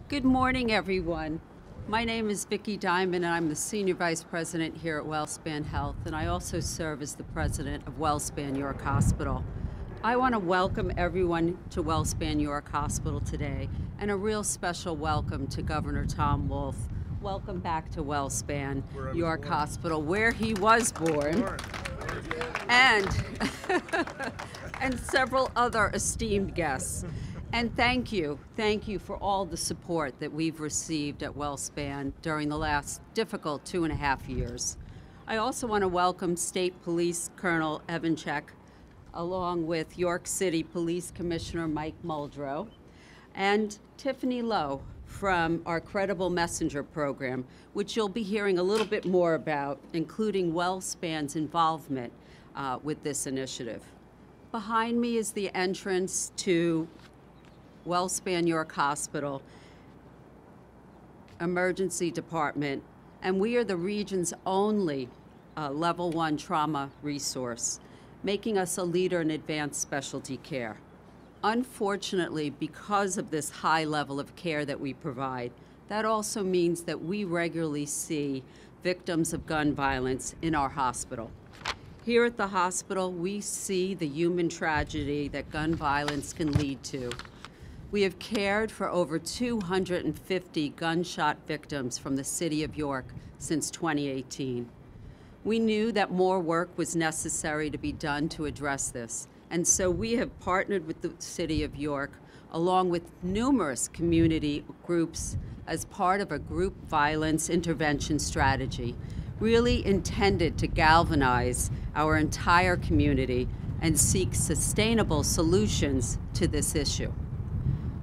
Good morning, everyone. My name is Vicki Diamond, and I'm the Senior Vice President here at WellSpan Health, and I also serve as the President of WellSpan York Hospital. I want to welcome everyone to WellSpan York Hospital today, and a real special welcome to Governor Tom Wolf. Welcome back to WellSpan York Hospital, where he was born, and, and several other esteemed guests. And thank you for all the support that we've received at WellSpan during the last difficult 2.5 years. I also want to welcome State Police Colonel Evan Check, along with York City Police Commissioner Mike Muldrow, and Tiffany Lowe from our Credible Messenger program, which you'll be hearing a little bit more about, including WellSpan's involvement with this initiative. Behind me is the entrance to WellSpan York Hospital Emergency Department, and we are the region's only Level 1 trauma resource, making us a leader in advanced specialty care. Unfortunately, because of this high level of care that we provide, that also means that we regularly see victims of gun violence in our hospital. Here at the hospital, we see the human tragedy that gun violence can lead to. We have cared for over 250 gunshot victims from the city of York since 2018. We knew that more work was necessary to be done to address this, and so we have partnered with the city of York, along with numerous community groups, as part of a group violence intervention strategy, really intended to galvanize our entire community and seek sustainable solutions to this issue.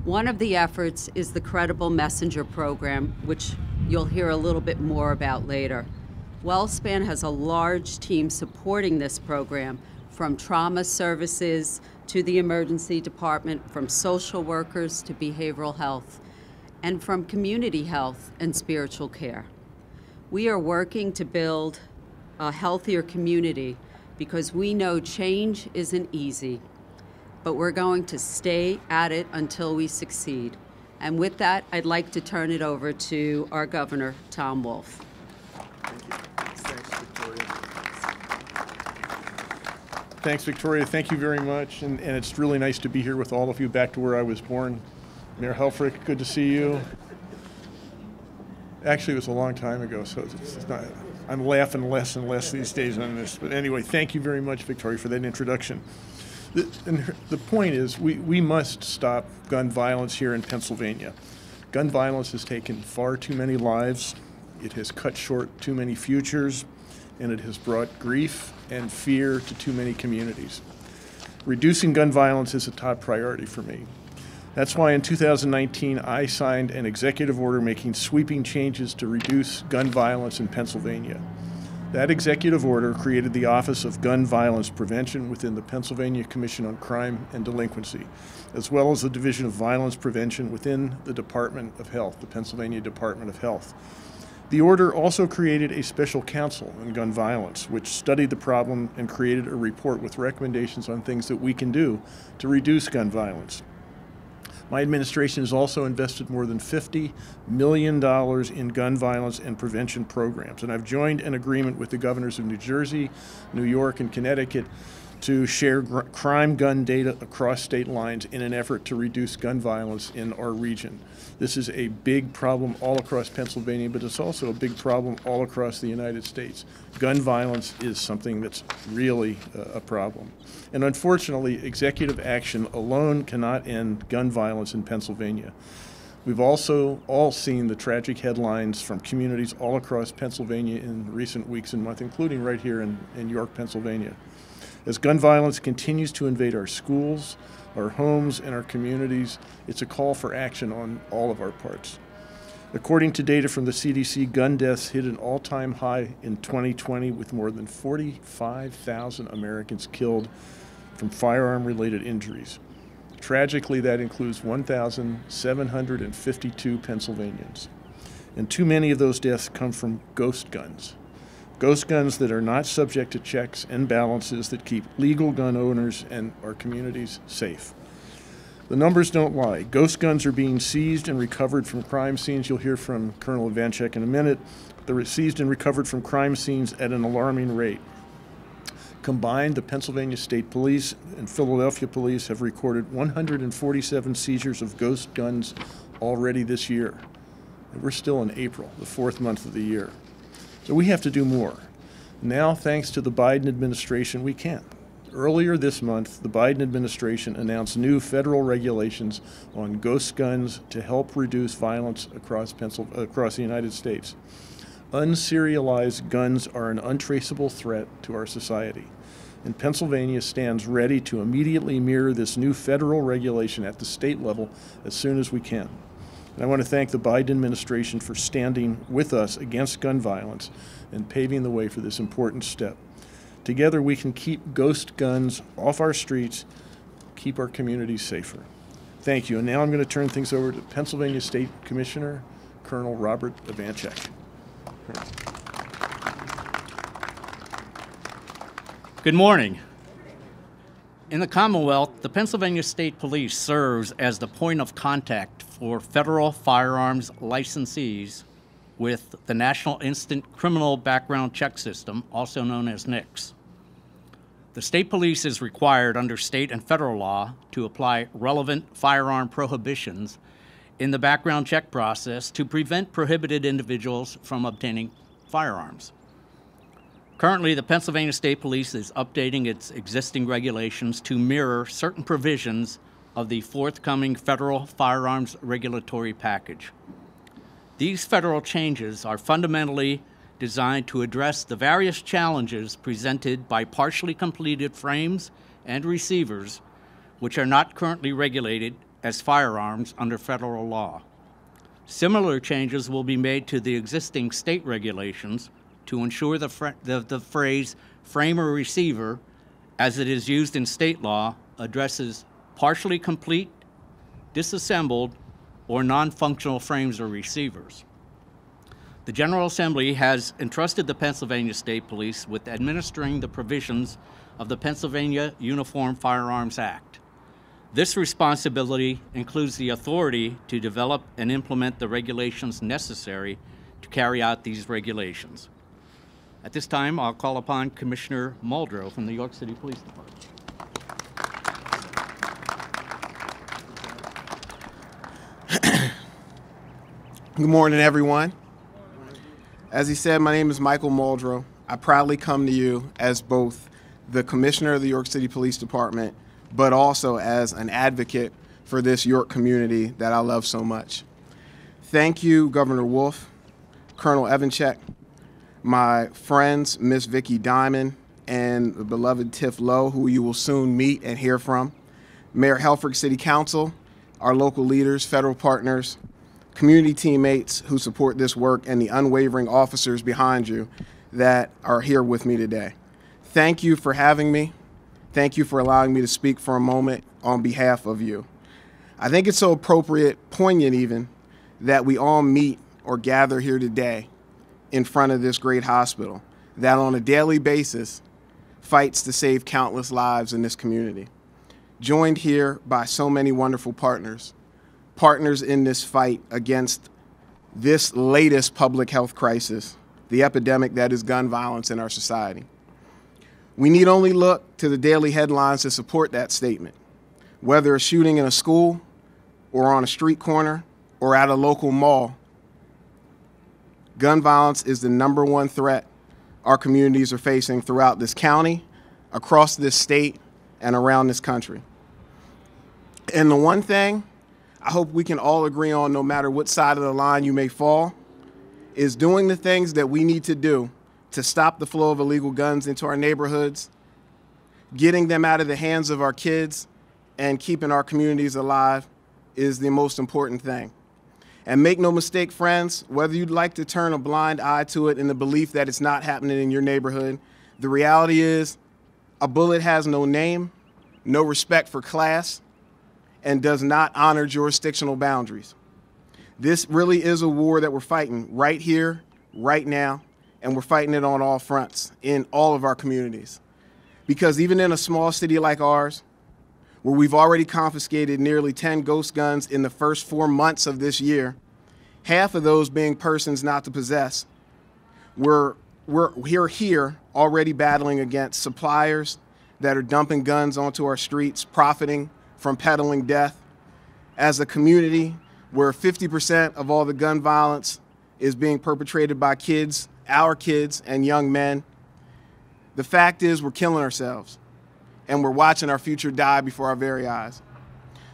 One of the efforts is the Credible Messenger program, which you'll hear a little bit more about later. WellSpan has a large team supporting this program, from trauma services to the emergency department, from social workers to behavioral health, and from community health and spiritual care. We are working to build a healthier community because we know change isn't easy, but we're going to stay at it until we succeed. And with that, I'd like to turn it over to our Governor, Tom Wolf. Thanks, Victoria. Thanks, Victoria. Thank you very much. And it's really nice to be here with all of you, back to where I was born. Mayor Helfrich, good to see you. Actually, it was a long time ago, so it's not, I'm laughing less and less these days on this. But anyway, thank you very much, Victoria, for that introduction. The point is, we must stop gun violence here in Pennsylvania. Gun violence has taken far too many lives, it has cut short too many futures, and it has brought grief and fear to too many communities. Reducing gun violence is a top priority for me. That's why in 2019 I signed an executive order making sweeping changes to reduce gun violence in Pennsylvania. That executive order created the Office of Gun Violence Prevention within the Pennsylvania Commission on Crime and Delinquency, as well as the Division of Violence Prevention within the Department of Health, the Pennsylvania Department of Health. The order also created a special counsel on gun violence, which studied the problem and created a report with recommendations on things that we can do to reduce gun violence. My administration has also invested more than $50 million in gun violence and prevention programs, and I've joined an agreement with the governors of New Jersey, New York, and Connecticut to share crime gun data across state lines in an effort to reduce gun violence in our region. This is a big problem all across Pennsylvania, but it's also a big problem all across the United States. Gun violence is something that's really a problem. And unfortunately, executive action alone cannot end gun violence in Pennsylvania. We've also all seen the tragic headlines from communities all across Pennsylvania in recent weeks and months, including right here in York, Pennsylvania. As gun violence continues to invade our schools, our homes, and our communities, it's a call for action on all of our parts. According to data from the CDC, gun deaths hit an all-time high in 2020 with more than 45,000 Americans killed from firearm-related injuries. Tragically, that includes 1,752 Pennsylvanians. And too many of those deaths come from ghost guns. Ghost guns that are not subject to checks and balances that keep legal gun owners and our communities safe. The numbers don't lie. Ghost guns are being seized and recovered from crime scenes. You'll hear from Colonel Ivanchek in a minute. They're seized and recovered from crime scenes at an alarming rate. Combined, the Pennsylvania State Police and Philadelphia Police have recorded 147 seizures of ghost guns already this year. And we're still in April, the 4th month of the year. So we have to do more. Now, thanks to the Biden administration, we can. Earlier this month, the Biden administration announced new federal regulations on ghost guns to help reduce violence across the United States. Unserialized guns are an untraceable threat to our society, and Pennsylvania stands ready to immediately mirror this new federal regulation at the state level as soon as we can. And I want to thank the Biden administration for standing with us against gun violence and paving the way for this important step. Together, we can keep ghost guns off our streets, keep our communities safer. Thank you. And now I'm going to turn things over to Pennsylvania State Commissioner, Colonel Robert Ivanchek. Good morning. In the Commonwealth, the Pennsylvania State Police serves as the point of contact for federal firearms licensees with the National Instant Criminal Background Check System, also known as NICS. The state police is required under state and federal law to apply relevant firearm prohibitions in the background check process to prevent prohibited individuals from obtaining firearms. Currently, the Pennsylvania State Police is updating its existing regulations to mirror certain provisions of the forthcoming federal firearms regulatory package. These federal changes are fundamentally designed to address the various challenges presented by partially completed frames and receivers, which are not currently regulated as firearms under federal law. Similar changes will be made to the existing state regulations to ensure the phrase frame or receiver, as it is used in state law, addresses partially complete, disassembled, or non-functional frames or receivers. The General Assembly has entrusted the Pennsylvania State Police with administering the provisions of the Pennsylvania Uniform Firearms Act. This responsibility includes the authority to develop and implement the regulations necessary to carry out these regulations. At this time, I'll call upon Commissioner Muldrow from the York City Police Department. Good morning, everyone. As he said, my name is Michael Muldrow. I proudly come to you as both the Commissioner of the York City Police Department, but also as an advocate for this York community that I love so much. Thank you, Governor Wolf, Colonel Ivanchek, my friends, Miss Vicki Diamond, and the beloved Tiff Lowe, who you will soon meet and hear from, Mayor Helfrich City Council, our local leaders, federal partners, community teammates who support this work, and the unwavering officers behind you that are here with me today. Thank you for having me. Thank you for allowing me to speak for a moment on behalf of you. I think it's so appropriate, poignant even, that we all meet or gather here today in front of this great hospital that on a daily basis fights to save countless lives in this community. Joined here by so many wonderful partners in this fight against this latest public health crisis, the epidemic that is gun violence in our society. We need only look to the daily headlines to support that statement, whether a shooting in a school or on a street corner or at a local mall. Gun violence is the #1 threat our communities are facing throughout this county, across this state, and around this country. And the one thing I hope we can all agree on, no matter what side of the line you may fall, is doing the things that we need to do to stop the flow of illegal guns into our neighborhoods, getting them out of the hands of our kids, and keeping our communities alive is the most important thing. And make no mistake, friends, whether you'd like to turn a blind eye to it in the belief that it's not happening in your neighborhood, the reality is a bullet has no name, no respect for class, and does not honor jurisdictional boundaries. This really is a war that we're fighting right here, right now, and we're fighting it on all fronts in all of our communities. Because even in a small city like ours, where we've already confiscated nearly 10 ghost guns in the first 4 months of this year, half of those being persons not to possess. We're here already battling against suppliers that are dumping guns onto our streets, profiting from peddling death. As a community where 50% of all the gun violence is being perpetrated by kids, our kids and young men, the fact is we're killing ourselves and we're watching our future die before our very eyes.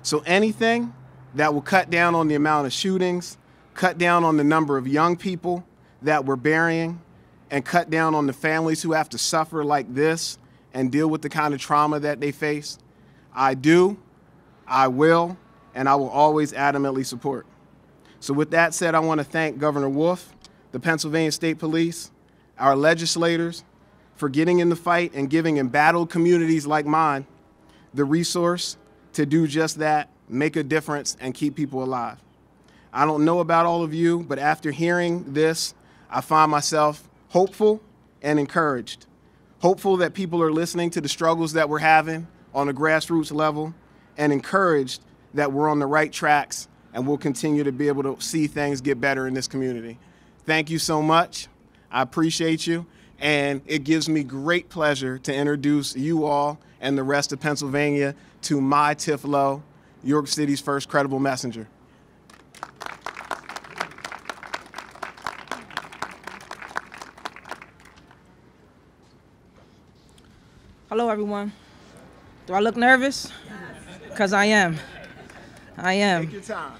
So anything that will cut down on the amount of shootings, cut down on the number of young people that we're burying, and cut down on the families who have to suffer like this and deal with the kind of trauma that they face, I do, I will, and I will always adamantly support. So with that said, I want to thank Governor Wolf, the Pennsylvania State Police, our legislators, for getting in the fight and giving embattled communities like mine the resource to do just that, make a difference, and keep people alive. I don't know about all of you, but after hearing this, I find myself hopeful and encouraged. Hopeful that people are listening to the struggles that we're having on a grassroots level, and encouraged that we're on the right tracks and we'll continue to be able to see things get better in this community. Thank you so much. I appreciate you. And it gives me great pleasure to introduce you all and the rest of Pennsylvania to my Tiff Lowe, York City's first credible messenger. Hello, everyone. Do I look nervous? Because I am. I am. Take your time.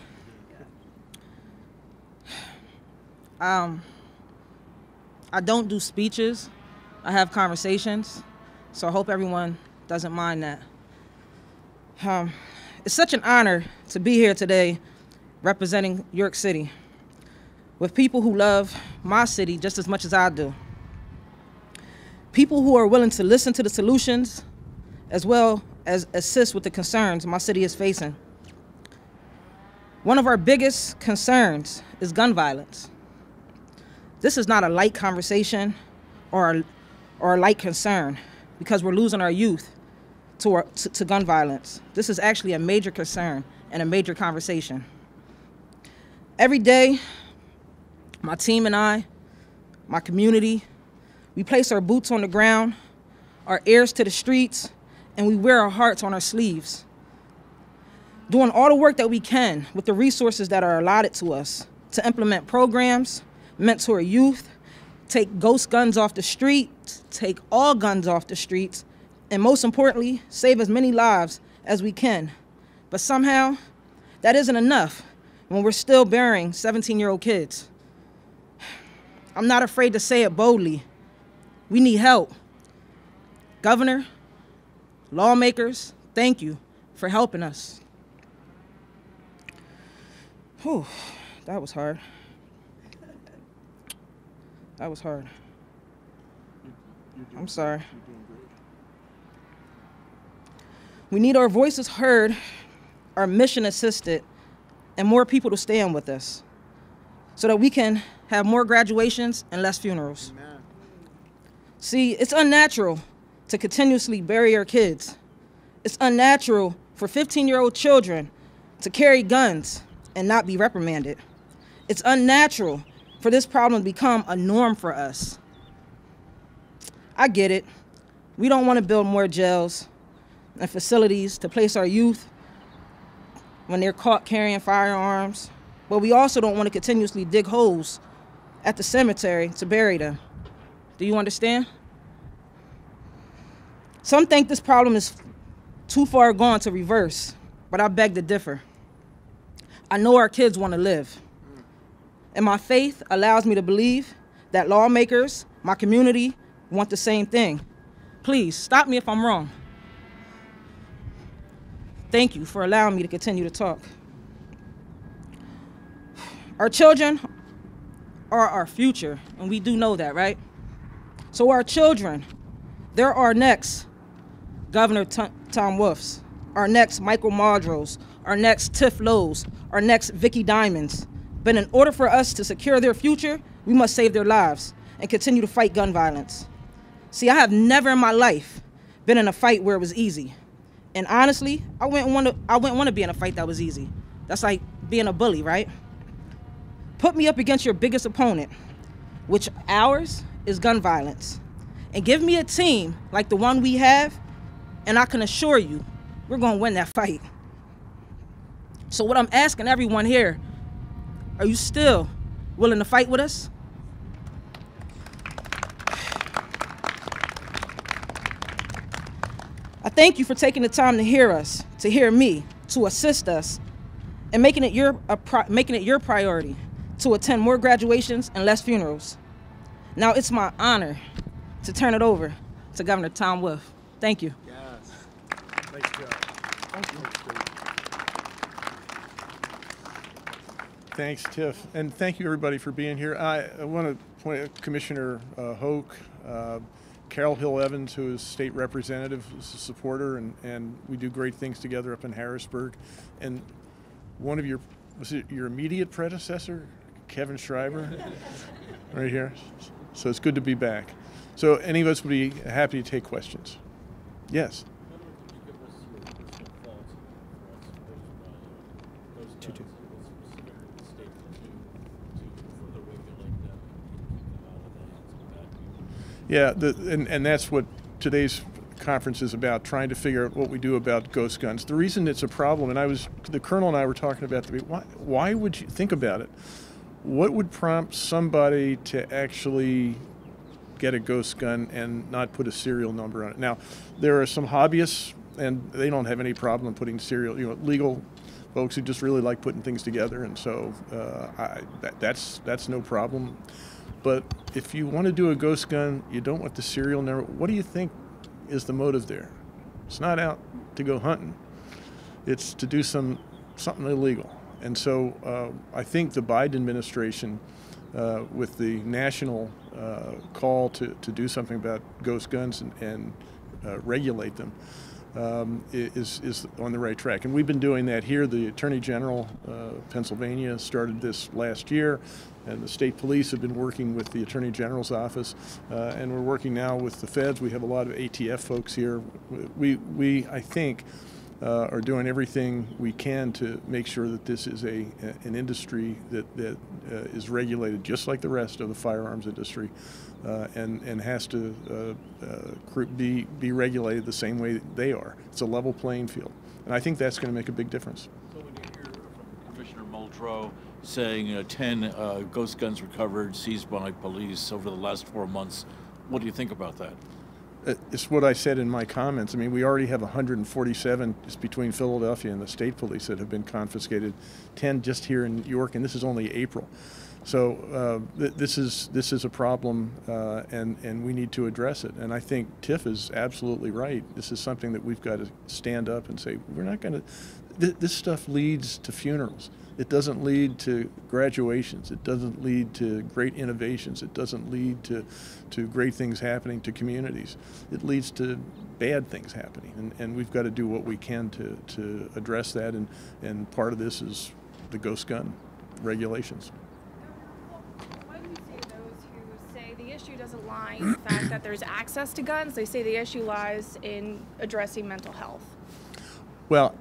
I don't do speeches. I have conversations. So I hope everyone doesn't mind that. It's such an honor to be here today representing York City with people who love my city just as much as I do. People who are willing to listen to the solutions as well as assist with the concerns my city is facing. One of our biggest concerns is gun violence. This is not a light conversation or a light concern because we're losing our youth to gun violence. This is actually a major concern and a major conversation. Every day, my team and I, my community, we place our boots on the ground, our ears to the streets, and we wear our hearts on our sleeves, doing all the work that we can with the resources that are allotted to us to implement programs, mentor youth, take ghost guns off the street, take all guns off the streets, and most importantly, save as many lives as we can. But somehow, that isn't enough when we're still burying 17-year-old kids. I'm not afraid to say it boldly. We need help. Governor, lawmakers, thank you for helping us. Whew, that was hard. That was hard. I'm sorry. We need our voices heard, our mission assisted, and more people to stand with us so that we can have more graduations and less funerals. Amen. See, it's unnatural to continuously bury our kids. It's unnatural for 15-year-old children to carry guns and not be reprimanded. It's unnatural for this problem to become a norm for us. I get it. We don't want to build more jails and facilities to place our youth when they're caught carrying firearms, but we also don't want to continuously dig holes at the cemetery to bury them. Do you understand? Some think this problem is too far gone to reverse, but I beg to differ. I know our kids want to live, and my faith allows me to believe that lawmakers, my community, want the same thing. Please, stop me if I'm wrong. Thank you for allowing me to continue to talk. Our children are our future, and we do know that, right? So our children, they're our next Governor Tom Wolfs, our next Michael Muldrows, our next Tiff Lowe's, our next Vicky Diamonds. But in order for us to secure their future, we must save their lives and continue to fight gun violence. See, I have never in my life been in a fight where it was easy. And honestly, I wouldn't want to be in a fight that was easy. That's like being a bully, right? Put me up against your biggest opponent, which ours is gun violence. And give me a team like the one we have, and I can assure you, we're going to win that fight. So what I'm asking everyone here, are you still willing to fight with us? I thank you for taking the time to hear us, to hear me, to assist us, and making it your priority to attend more graduations and less funerals. Now it's my honor to turn it over to Governor Tom Wolf. Thank you. Yes. Nice job. Thank you. Thanks, Tiff. And thank you, everybody, for being here. I want to point out Commissioner Hoke, Carol Hill Evans, who is state representative, is a supporter, and we do great things together up in Harrisburg. And one of was it your immediate predecessor, Kevin Schreiber, right here? So it's good to be back. So any of us would be happy to take questions. Yes. Yeah, and that's what today's conference is about, trying to figure out what we do about ghost guns. The reason it's a problem, and the Colonel and I were talking about, why would you think about it? What would prompt somebody to actually get a ghost gun and not put a serial number on it? Now, there are some hobbyists, and they don't have any problem putting serial, legal folks who just really like putting things together, and so that's no problem. But if you want to do a ghost gun, you don't want the serial number. What do you think is the motive there? It's not out to go hunting. It's to do something illegal. And so I think the Biden administration, with the national call to do something about ghost guns and regulate them, is on the right track. And we've been doing that here. The Attorney General of Pennsylvania started this last year, and the state police have been working with the Attorney General's office, and we're working now with the feds. We have a lot of ATF folks here. We I think, are doing everything we can to make sure that this is an industry that is regulated just like the rest of the firearms industry, and has to be regulated the same way they are. It's a level playing field, and I think that's going to make a big difference. So when you hear from Commissioner Muldrow saying 10 ghost guns recovered, seized by police over the last 4 months, what do you think about that? It's what I said in my comments. I mean, we already have 147 just between Philadelphia and the state police that have been confiscated, 10 just here in New York, and this is only April. So this is a problem, and we need to address it. And I think Tiff is absolutely right. This is something that we've got to stand up and say, we're not going to. This stuff leads to funerals. It doesn't lead to graduations. It doesn't lead to great innovations. It doesn't lead to great things happening to communities. It leads to bad things happening, and we've got to do what we can to address that, and part of this is the ghost gun regulations. What do you say to those who say the issue doesn't lie in the fact that there's access to guns? They say the issue lies in addressing mental health. Well,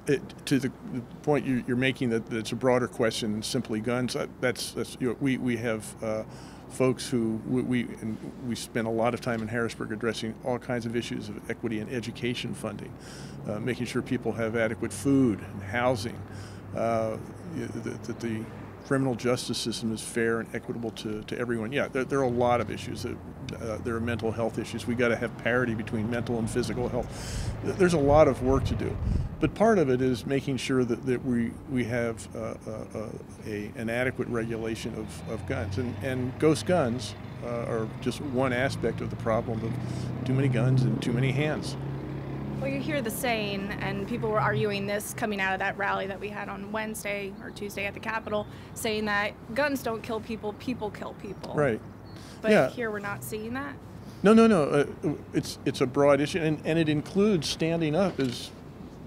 to the point you're making, that it's a broader question than simply guns. We have folks who we spend a lot of time in Harrisburg addressing all kinds of issues of equity and education funding, making sure people have adequate food and housing, that the criminal justice system is fair and equitable to everyone. Yeah, there are a lot of issues. There are mental health issues. We got to have parity between mental and physical health. There's a lot of work to do, but part of it is making sure that we have an adequate regulation of guns. And ghost guns are just one aspect of the problem of too many guns in too many hands. Well, you hear the saying, and people were arguing this coming out of that rally that we had on Wednesday or Tuesday at the Capitol, saying that guns don't kill people, people kill people. Right. But yeah. Here we're not seeing that? No. It's a broad issue, and it includes standing up, as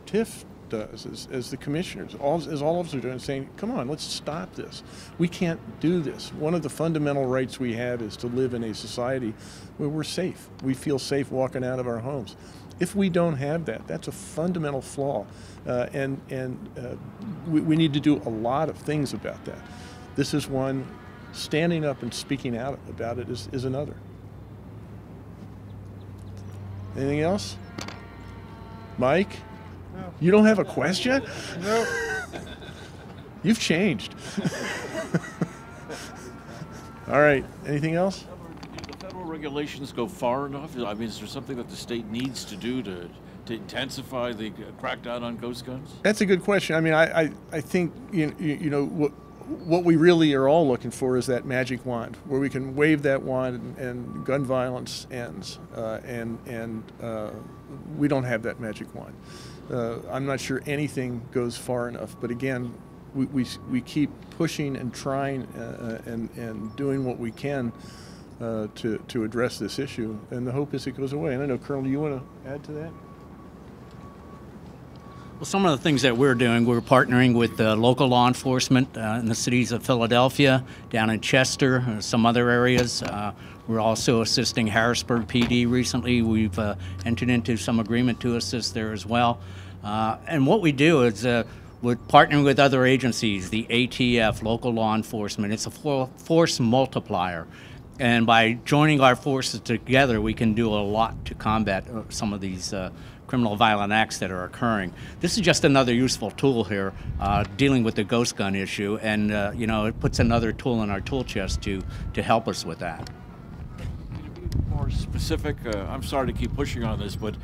Tiff does, as the commissioners, as all of us are doing, saying, come on, let's stop this. We can't do this. One of the fundamental rights we have is to live in a society where we're safe. We feel safe walking out of our homes. If we don't have that, that's a fundamental flaw, we need to do a lot of things about that. This is one. Standing up and speaking out about it is another. Anything else? Mike? No. You don't have a question? No. You've changed. All right. Anything else? Do the federal regulations go far enough? I mean, is there something that the state needs to do to intensify the crackdown on ghost guns? That's a good question. I mean, I think you know what we really are all looking for is that magic wand where we can wave that wand and gun violence ends. We don't have that magic wand. I'm not sure anything goes far enough. But again, we keep pushing and trying and doing what we can to address this issue. And the hope is it goes away. And I know, Colonel, do you want to add to that? Well, some of the things that we're doing, we're partnering with local law enforcement in the cities of Philadelphia, down in Chester, some other areas. We're also assisting Harrisburg PD recently. We've entered into some agreement to assist there as well. And what we do is we're partnering with other agencies, the ATF, local law enforcement. It's a force multiplier. And by joining our forces together, we can do a lot to combat some of these criminal violent acts that are occurring. This is just another useful tool here dealing with the ghost gun issue, and you know, it puts another tool in our tool chest to help us with that. More specific, I'm sorry to keep pushing on this, but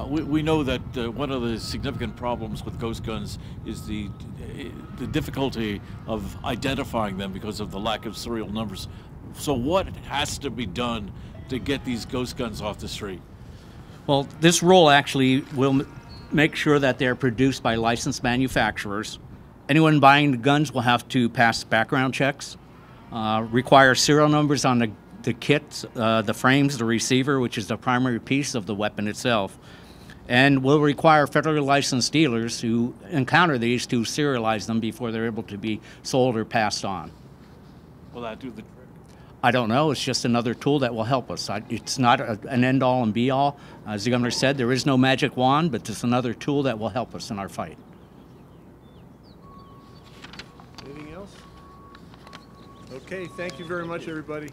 we know that one of the significant problems with ghost guns is the difficulty of identifying them because of the lack of serial numbers. So what has to be done to get these ghost guns off the street? Well, this rule actually will make sure that they're produced by licensed manufacturers. Anyone buying the guns will have to pass background checks, require serial numbers on the kits, the frames, the receiver, which is the primary piece of the weapon itself, and will require federally licensed dealers who encounter these to serialize them before they're able to be sold or passed on. Will that do the trick? I don't know. It's just another tool that will help us. It's not an end-all and be-all. As the governor said, there is no magic wand, but it's another tool that will help us in our fight. Anything else? Okay, thank you very much, everybody.